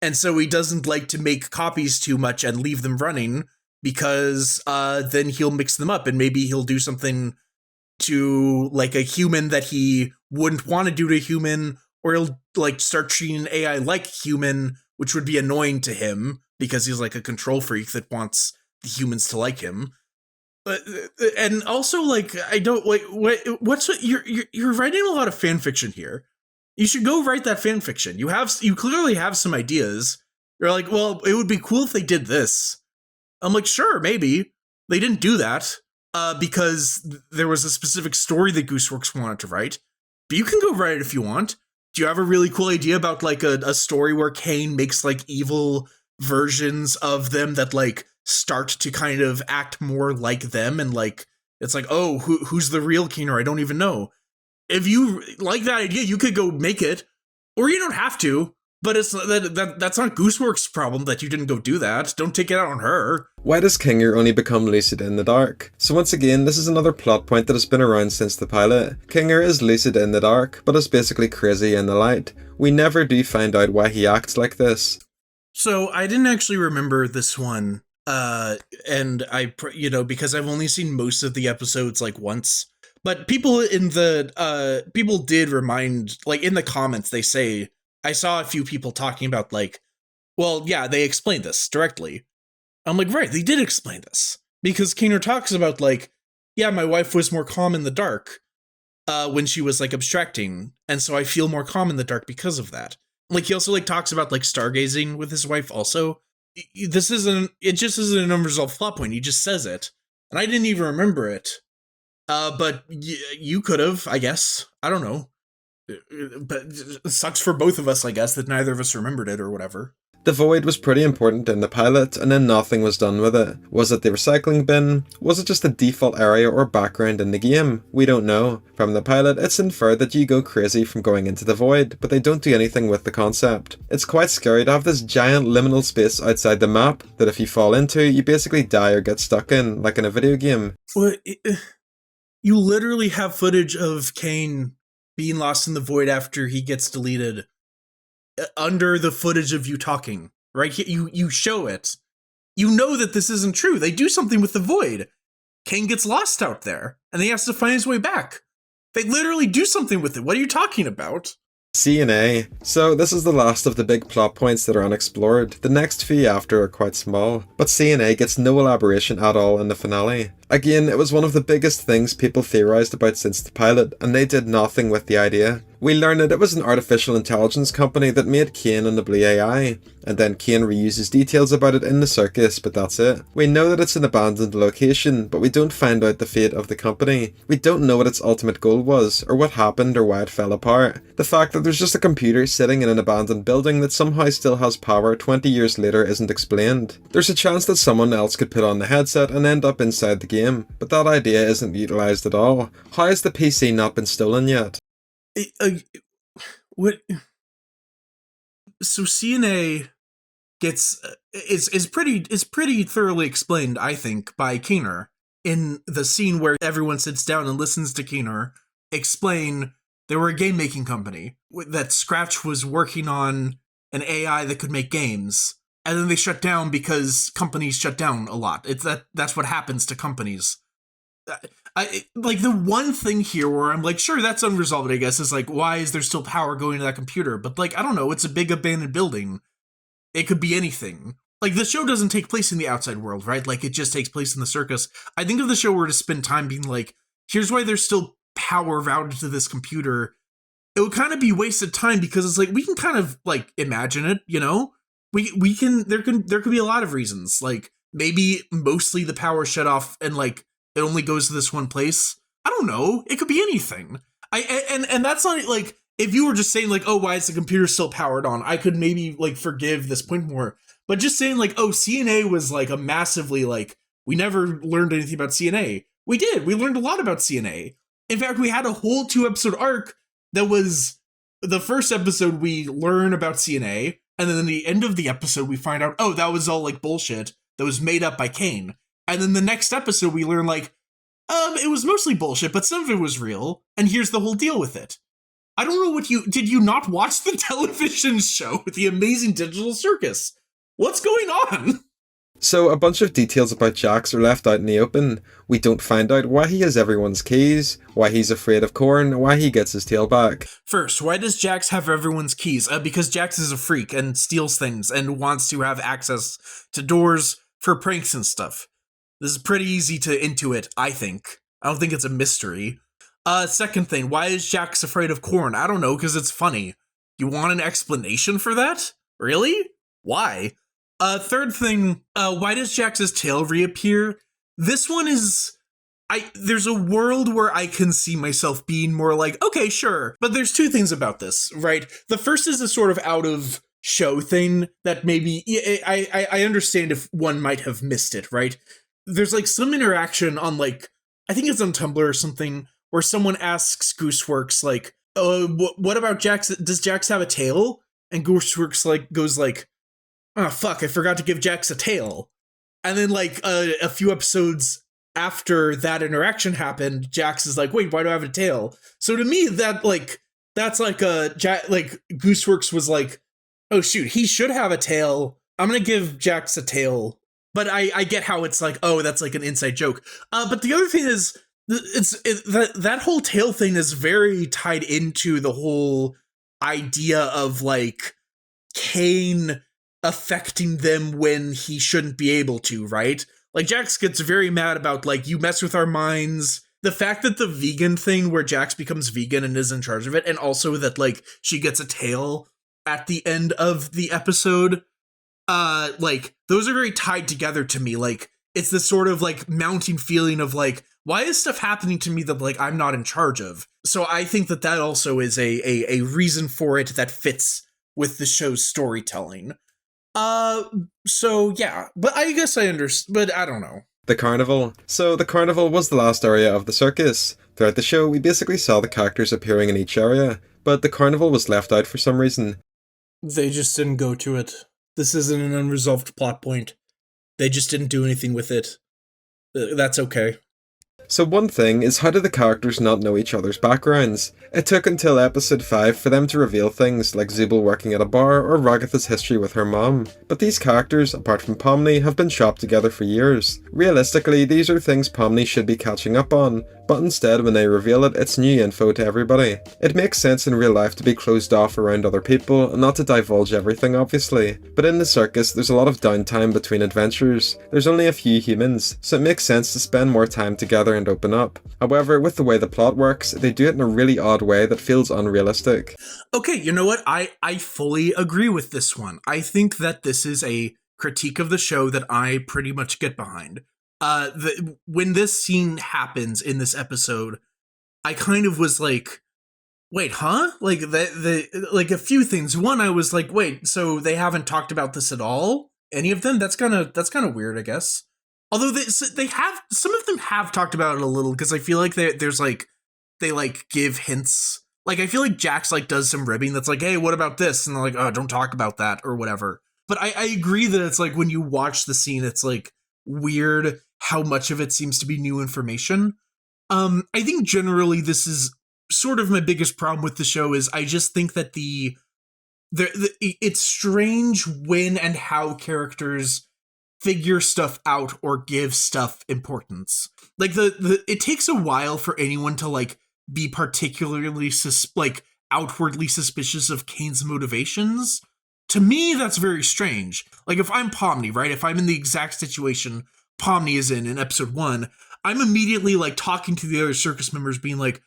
and so he doesn't like to make copies too much and leave them running, because then he'll mix them up and maybe he'll do something to like a human that he wouldn't want to do to a human, or he'll like start treating AI like human, which would be annoying to him because he's like a control freak that wants the humans to like him. And also, like, I don't like you're writing a lot of fan fiction here. You should go write that fan fiction. You clearly have some ideas. You're like, well, it would be cool if they did this. I'm like, sure, maybe. They didn't do that because there was a specific story that Gooseworks wanted to write. But you can go write it if you want. Do you have a really cool idea about like a story where Kane makes like evil versions of them that like start to kind of act more like them, and like it's like, oh, who's the real Kane? Or I don't even know. If you like that idea, you could go make it, or you don't have to. But it's that's not Gooseworks' problem that you didn't go do that. Don't take it out on her. Why does Kinger only become lucid in the dark? So once again, this is another plot point that has been around since the pilot. Kinger is lucid in the dark, but is basically crazy in the light. We never do find out why he acts like this. So I didn't actually remember this one, and because I've only seen most of the episodes like once. But people people did remind, like in the comments, they say, I saw a few people talking about like, well, yeah, they explained this directly. I'm like, right, they did explain this. Because Kane talks about like, yeah, my wife was more calm in the dark when she was like abstracting, and so I feel more calm in the dark because of that. Like he also like talks about like stargazing with his wife also. This isn't, it just isn't an unresolved plot point. He just says it, and I didn't even remember it. But you could have, I guess. I don't know. But it sucks for both of us, I guess, that neither of us remembered it or whatever. The void was pretty important in the pilot, and then nothing was done with it. Was it the recycling bin? Was it just a default area or background in the game? We don't know. From the pilot, it's inferred that you go crazy from going into the void, but they don't do anything with the concept. It's quite scary to have this giant liminal space outside the map that if you fall into, you basically die or get stuck in, like in a video game. Well, you literally have footage of Kane being lost in the void after he gets deleted under the footage of you talking, right? You show it. You know that this isn't true. They do something with the void. Kane gets lost out there, and he has to find his way back. They literally do something with it. What are you talking about? C&A. So this is the last of the big plot points that are unexplored. The next few after are quite small, but C&A gets no elaboration at all in the finale. Again, it was one of the biggest things people theorized about since the pilot, and they did nothing with the idea. We learn that it was an artificial intelligence company that made Kane and the Blue AI, and then Kane reuses details about it in the Circus, but that's it. We know that it's an abandoned location, but we don't find out the fate of the company. We don't know what its ultimate goal was, or what happened, or why it fell apart. The fact that there's just a computer sitting in an abandoned building that somehow still has power 20 years later isn't explained. There's a chance that someone else could put on the headset and end up inside the game, but that idea isn't utilised at all. How has the PC not been stolen yet? What? So CNA gets is pretty thoroughly explained, I think, by Keener in the scene where everyone sits down and listens to Keener explain they were a game making company that Scratch was working on an AI that could make games, and then they shut down because companies shut down a lot. That's what happens to companies. I like the one thing here where I'm like, sure, that's unresolved, I guess, is like, why is there still power going to that computer? But like, I don't know, it's a big abandoned building. It could be anything. Like, the show doesn't take place in the outside world, right? Like, it just takes place in the circus. I think if the show were to spend time being like, here's why there's still power routed to this computer, it would kind of be wasted time, because it's like, we can kind of like imagine it, you know? We can, there could be a lot of reasons. Like, maybe mostly the power shut off and like, it only goes to this one place. I don't know. It could be anything. And that's not like, if you were just saying like, oh, why is the computer still powered on? I could maybe like forgive this point more. But just saying like, oh, CNA was like a massively like, we never learned anything about CNA. We did. We learned a lot about CNA. In fact, we had a whole 2-episode arc that was the first episode we learn about CNA. And then in the end of the episode, we find out, oh, that was all like bullshit that was made up by Kane. And then the next episode, we learn like, it was mostly bullshit, but some of it was real. And here's the whole deal with it. I don't know did you not watch the television show, The Amazing Digital Circus? What's going on? So a bunch of details about Jax are left out in the open. We don't find out why he has everyone's keys, why he's afraid of Korn, why he gets his tail back. First, why does Jax have everyone's keys? Because Jax is a freak and steals things and wants to have access to doors for pranks and stuff. This is pretty easy to intuit, I think. I don't think it's a mystery. Second thing, why is Jax afraid of Korn? I don't know, because it's funny. You want an explanation for that? Really? Why? Third thing, why does Jax's tail reappear? This one is... there's a world where I can see myself being more like, okay, sure. But there's two things about this, right? The first is a sort of out of show thing that maybe... I understand if one might have missed it, right? There's like some interaction on like, I think it's on Tumblr or something, where someone asks Gooseworks like, what about Jax? Does Jax have a tail? And Gooseworks like goes like, oh fuck, I forgot to give Jax a tail. And then like a few episodes after that interaction happened, Jax is like, wait, why do I have a tail? So to me, that's like Gooseworks was like, oh shoot, he should have a tail. I'm gonna give Jax a tail. But I get how it's like, oh, that's like an inside joke. But the other thing is, that whole tail thing is very tied into the whole idea of like Kane affecting them when he shouldn't be able to, right? Like, Jax gets very mad about, like, you mess with our minds. The fact that the vegan thing where Jax becomes vegan and is in charge of it, and also that, like, she gets a tail at the end of the episode, like, those are very tied together to me. Like, it's this sort of, like, mounting feeling of, like, why is stuff happening to me that, like, I'm not in charge of? So I think that that also is a reason for it that fits with the show's storytelling. So yeah, but I guess I understand, but I don't know. The carnival. So the carnival was the last area of the circus. Throughout the show, we basically saw the characters appearing in each area, but the carnival was left out for some reason. They just didn't go to it. This isn't an unresolved plot point. They just didn't do anything with it. That's okay. So one thing is, how do the characters not know each other's backgrounds? It took until episode 5 for them to reveal things like Zubul working at a bar or Ragatha's history with her mom. But these characters, apart from Pomni, have been shopped together for years. Realistically, these are things Pomni should be catching up on, but instead when they reveal it, it's new info to everybody. It makes sense in real life to be closed off around other people and not to divulge everything, obviously. But in the circus, there's a lot of downtime between adventures. There's only a few humans, so it makes sense to spend more time together and open up. However, with the way the plot works, they do it in a really odd way that feels unrealistic. Okay, you know what? I fully agree with this one. I think that this is a critique of the show that I pretty much get behind. When this scene happens in this episode, I kind of was like, wait, huh? Like like a few things. One, I was like, wait, so they haven't talked about this at all? Any of them? That's kind of weird, I guess. Although they have, some of them have talked about it a little, because I feel like there's like, they like give hints. Like, I feel like Jax like does some ribbing that's like, hey, what about this? And they're like, oh, don't talk about that or whatever. But I agree that it's like, when you watch the scene, it's like weird how much of it seems to be new information. I think generally this is sort of my biggest problem with the show, is I just think that it's strange when and how characters figure stuff out or give stuff importance. Like, it takes a while for anyone to like be particularly outwardly suspicious of Kane's motivations. To me, that's very strange. Like, if I'm Pomni, right? If I'm in the exact situation Pomni is in episode 1, I'm immediately like talking to the other circus members, being like,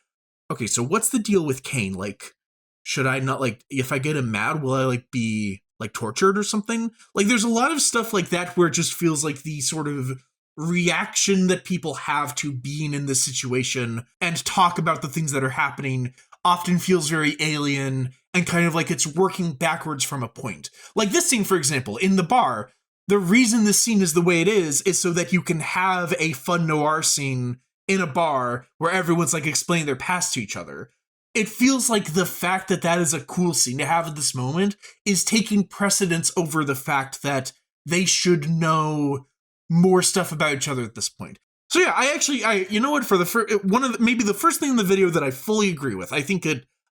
okay, so what's the deal with Kane? Like, should I not, like, if I get him mad, will I like be like tortured or something? Like, there's a lot of stuff like that where it just feels like the sort of reaction that people have to being in this situation and talk about the things that are happening often feels very alien and kind of like it's working backwards from a point. Like this scene, for example, in the bar, the reason this scene is the way it is so that you can have a fun noir scene in a bar where everyone's like explaining their past to each other. It feels like the fact that that is a cool scene to have at this moment is taking precedence over the fact that they should know more stuff about each other at this point. So yeah, I you know what, for the maybe the first thing in the video that I fully agree with, I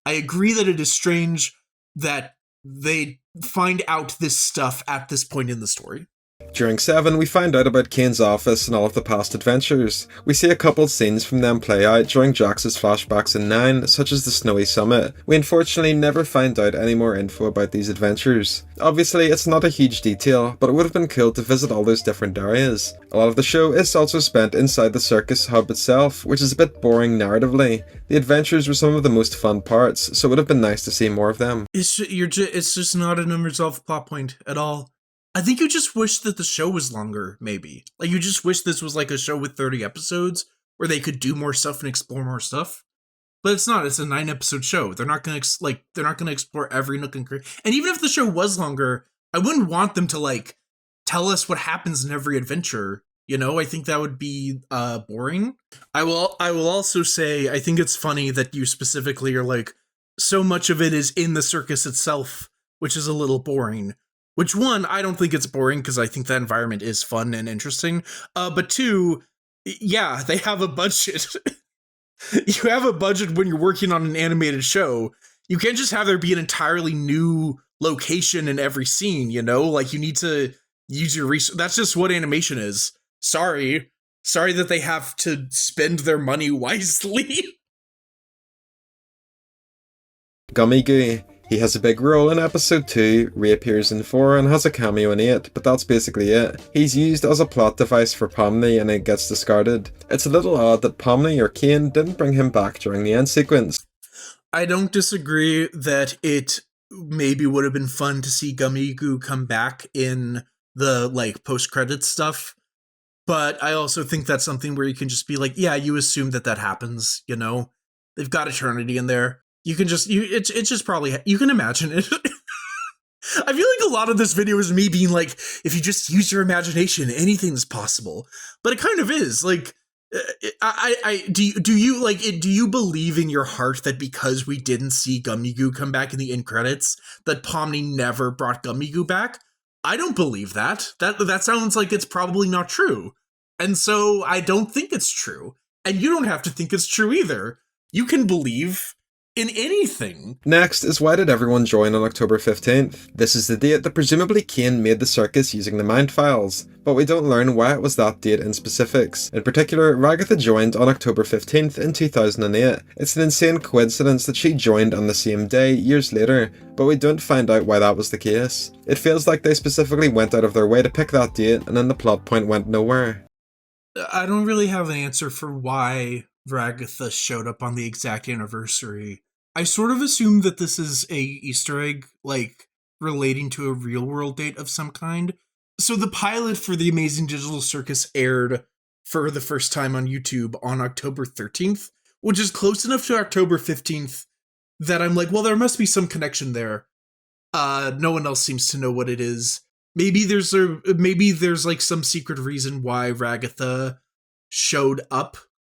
agree that it is strange that they find out this stuff at this point in the story. During 7, we find out about Kane's office and all of the past adventures. We see a couple scenes from them play out during Jax's flashbacks in 9, such as the Snowy Summit. We unfortunately never find out any more info about these adventures. Obviously, it's not a huge detail, but it would have been cool to visit all those different areas. A lot of the show is also spent inside the circus hub itself, which is a bit boring narratively. The adventures were some of the most fun parts, so it would have been nice to see more of them. It's just not an unresolved plot point at all. I think you just wish that the show was longer, maybe. Like, you just wish this was like a show with 30 episodes where they could do more stuff and explore more stuff. But it's not. It's a 9-episode show. They're not going to explore every nook and cranny. And even if the show was longer, I wouldn't want them to like tell us what happens in every adventure. You know, I think that would be boring. I will also say, I think it's funny that you specifically are like, so much of it is in the circus itself, which is a little boring. Which, one, I don't think it's boring because I think that environment is fun and interesting. But 2, yeah, they have a budget. You have a budget when you're working on an animated show. You can't just have there be an entirely new location in every scene, you know? Like, you need to use your research. That's just what animation is. Sorry that they have to spend their money wisely. Gummy Goo. He has a big role in episode 2, reappears in 4 and has a cameo in 8, but that's basically it. He's used as a plot device for Pomni and it gets discarded. It's a little odd that Pomni or Kane didn't bring him back during the end sequence. I don't disagree that it maybe would have been fun to see Gummy Goo come back in the like post-credits stuff, but I also think that's something where you can just be like, yeah, you assume that happens, you know? They've got eternity in there. You can just, it's just probably, you can imagine it. I feel like a lot of this video is me being like, if you just use your imagination, anything's possible. But it kind of is. Like, do you believe in your heart that because we didn't see Gummy Goo come back in the end credits, that Pomni never brought Gummy Goo back? I don't believe that. That sounds like it's probably not true. And so I don't think it's true. And you don't have to think it's true either. You can believe in anything. Next is why did everyone join on October 15th? This is the date that presumably Kane made the circus using the mind files, but we don't learn why it was that date in specifics. In particular, Ragatha joined on October 15th in 2008. It's an insane coincidence that she joined on the same day years later, but we don't find out why that was the case. It feels like they specifically went out of their way to pick that date and then the plot point went nowhere. I don't really have an answer for why Ragatha showed up on the exact anniversary. I sort of assume that this is a Easter egg, like, relating to a real-world date of some kind. So the pilot for The Amazing Digital Circus aired for the first time on YouTube on October 13th, which is close enough to October 15th that I'm like, well, there must be some connection there. No one else seems to know what it is. Maybe there's like some secret reason why Ragatha showed up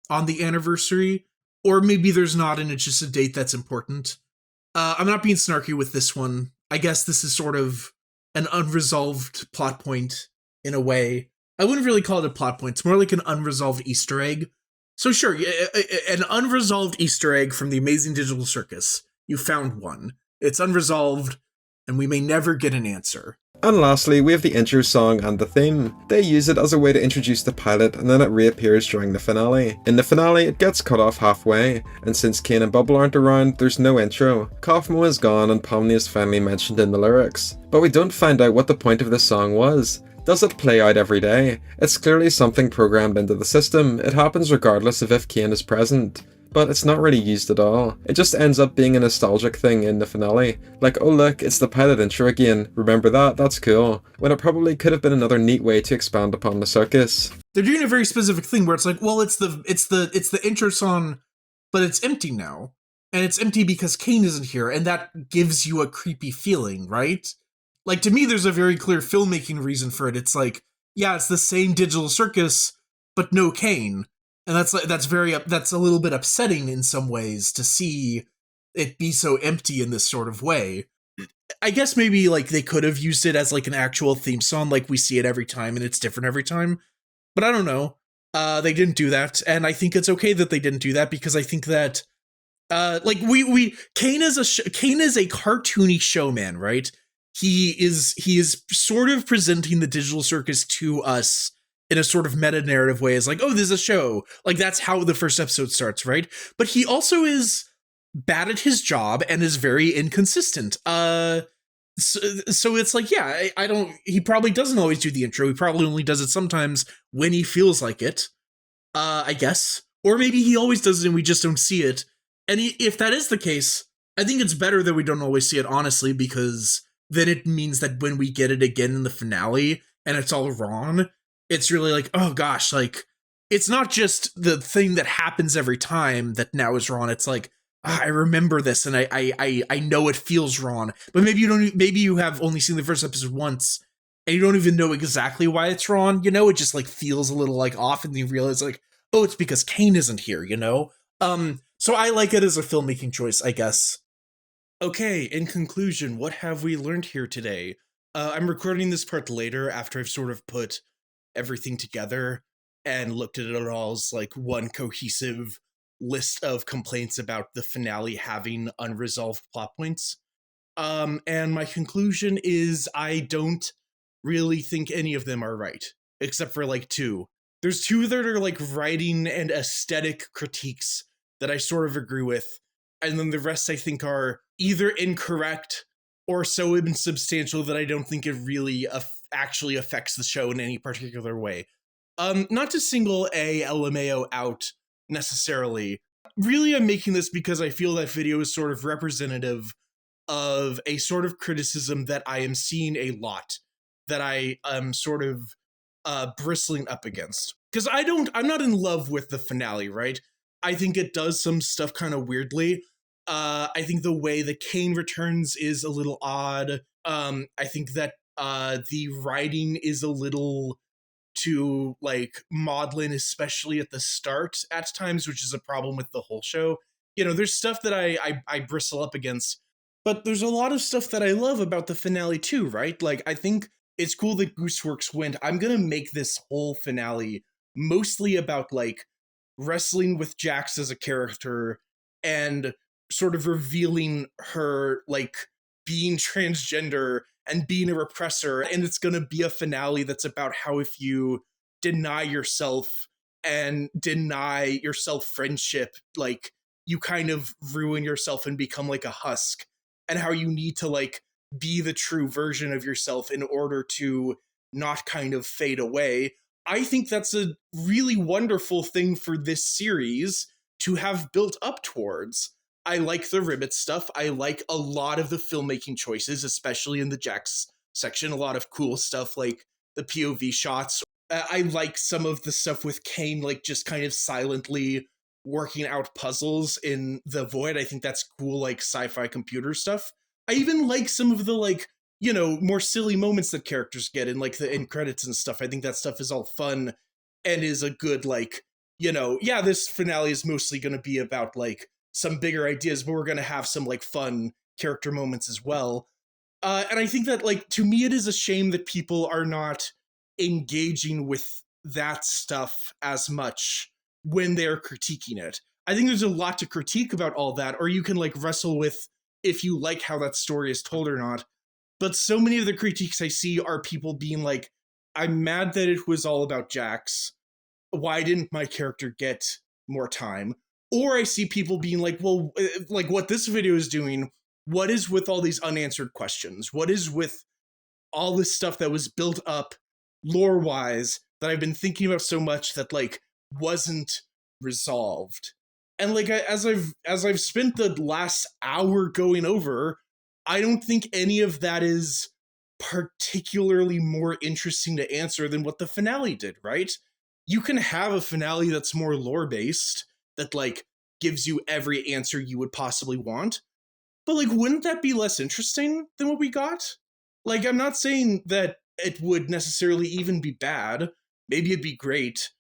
on the anniversary, or maybe there's not and it's just a date that's important. I'm not being snarky with this one. I guess this is sort of an unresolved plot point in a way. I wouldn't really call it a plot point. It's more like an unresolved Easter egg. So sure, an unresolved Easter egg from the Amazing Digital Circus. You found one. It's unresolved, and we may never get an answer. And lastly, we have the intro song and the theme. They use it as a way to introduce the pilot and then it reappears during the finale. In the finale, it gets cut off halfway, and since Kane and Bubble aren't around, there's no intro. Kofmo is gone and Pomni is finally mentioned in the lyrics. But we don't find out what the point of this song was. Does it play out every day? It's clearly something programmed into the system. It happens regardless of if Kane is present. But it's not really used at all. It just ends up being a nostalgic thing in the finale. Like, oh look, it's the pilot intro again. Remember that? That's cool. When it probably could have been another neat way to expand upon the circus. They're doing a very specific thing where it's like, well, it's the intro song, but it's empty now. And it's empty because Kane isn't here, and that gives you a creepy feeling, right? Like, to me, there's a very clear filmmaking reason for it. It's like, yeah, it's the same digital circus, but no Kane. And that's a little bit upsetting in some ways to see it be so empty in this sort of way. I guess maybe like they could have used it as like an actual theme song, like we see it every time and it's different every time. But I don't know. They didn't do that, and I think it's okay that they didn't do that because I think that like Kane is a cartoony showman, right? He is sort of presenting the digital circus to us in a sort of meta-narrative way as like, oh, there's a show. Like, that's how the first episode starts, right? But he also is bad at his job and is very inconsistent. So it's like, yeah, he probably doesn't always do the intro. He probably only does it sometimes when he feels like it, I guess. Or maybe he always does it and we just don't see it. And if that is the case, I think it's better that we don't always see it, honestly, because then it means that when we get it again in the finale and it's all wrong, it's really like, oh gosh, like, it's not just the thing that happens every time that now is wrong. It's like, I remember this and I know it feels wrong. But maybe you have only seen the first episode once and you don't even know exactly why it's wrong, you know? It just like feels a little like off and you realize like, oh, it's because Kane isn't here, you know? So I like it as a filmmaking choice, I guess. Okay, in conclusion, what have we learned here today? I'm recording this part later after I've sort of put everything together and looked at it all as like one cohesive list of complaints about the finale having unresolved plot points. And my conclusion is I don't really think any of them are right, except for like two. There's two that are like writing and aesthetic critiques that I sort of agree with, and then the rest I think are either incorrect or so insubstantial that I don't think it really actually affects the show in any particular way. Not to single Ayy Lmao out necessarily. Really, I'm making this because I feel that video is sort of representative of a sort of criticism that I am seeing a lot, that I am sort of bristling up against. Because I'm not in love with the finale, right? I think it does some stuff kind of weirdly. I think the way the Kane returns is a little odd. I think that the writing is a little too like maudlin, especially at the start at times, which is a problem with the whole show. You know, there's stuff that I bristle up against, but there's a lot of stuff that I love about the finale too, right? Like, I think it's cool that Gooseworks went, I'm gonna make this whole finale mostly about like wrestling with Jax as a character and sort of revealing her like being transgender and being a repressor. And it's going to be a finale that's about how if you deny yourself and deny yourself friendship, like you kind of ruin yourself and become like a husk, and how you need to like be the true version of yourself in order to not kind of fade away. I think that's a really wonderful thing for this series to have built up towards. I like the Ribbit stuff. I like a lot of the filmmaking choices, especially in the Jax section. A lot of cool stuff like the POV shots. I like some of the stuff with Kane, like just kind of silently working out puzzles in the void. I think that's cool, like sci-fi computer stuff. I even like some of the like, you know, more silly moments that characters get in like the end credits and stuff. I think that stuff is all fun and is a good like, you know, yeah, this finale is mostly going to be about like some bigger ideas, but we're going to have some like fun character moments as well. And I think that like, to me, it is a shame that people are not engaging with that stuff as much when they're critiquing it. I think there's a lot to critique about all that, or you can like wrestle with if you like how that story is told or not. But so many of the critiques I see are people being like, I'm mad that it was all about Jax. Why didn't my character get more time? Or I see people being like, well, like what this video is doing, what is with all these unanswered questions? What is with all this stuff that was built up lore-wise that I've been thinking about so much that like wasn't resolved? And like as I've spent the last hour going over, I don't think any of that is particularly more interesting to answer than what the finale did, right? You can have a finale that's more lore-based, that like gives you every answer you would possibly want. But like, wouldn't that be less interesting than what we got? Like, I'm not saying that it would necessarily even be bad. Maybe it'd be great.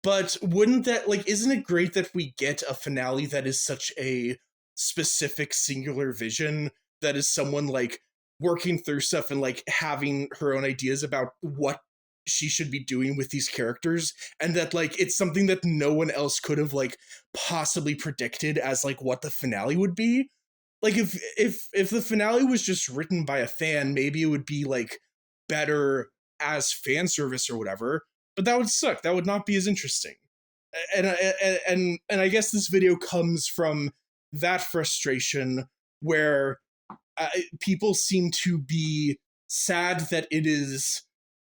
But wouldn't that, like, isn't it great that we get a finale that is such a specific singular vision, that is someone like working through stuff and like having her own ideas about what she should be doing with these characters, and that like it's something that no one else could have like possibly predicted as like what the finale would be. Like if the finale was just written by a fan, maybe it would be like better as fan service or whatever, but that would suck. That would not be as interesting. And I guess this video comes from that frustration where people seem to be sad that it is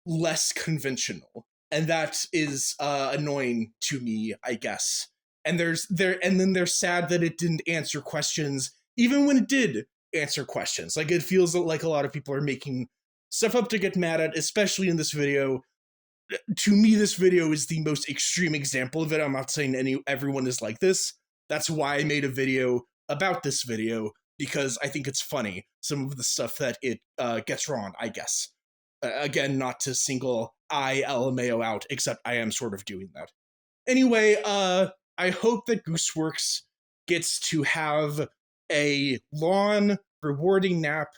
less conventional, and that is annoying to me, I guess. And then they're sad that it didn't answer questions, even when it did answer questions. Like, it feels like a lot of people are making stuff up to get mad at, especially in this video. To me, this video is the most extreme example of it. I'm not saying everyone is like this. That's why I made a video about this video, because I think it's funny, some of the stuff that it gets wrong, I guess. Again, not to single Ayy Lmao out, except I am sort of doing that. Anyway, I hope that Gooseworks gets to have a long, rewarding nap,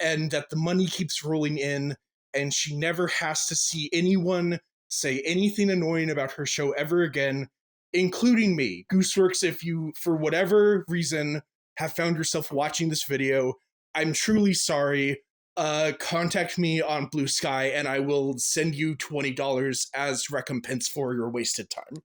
and that the money keeps rolling in, and she never has to see anyone say anything annoying about her show ever again, including me. Gooseworks, if you, for whatever reason, have found yourself watching this video, I'm truly sorry. Contact me on Blue Sky and I will send you $20 as recompense for your wasted time.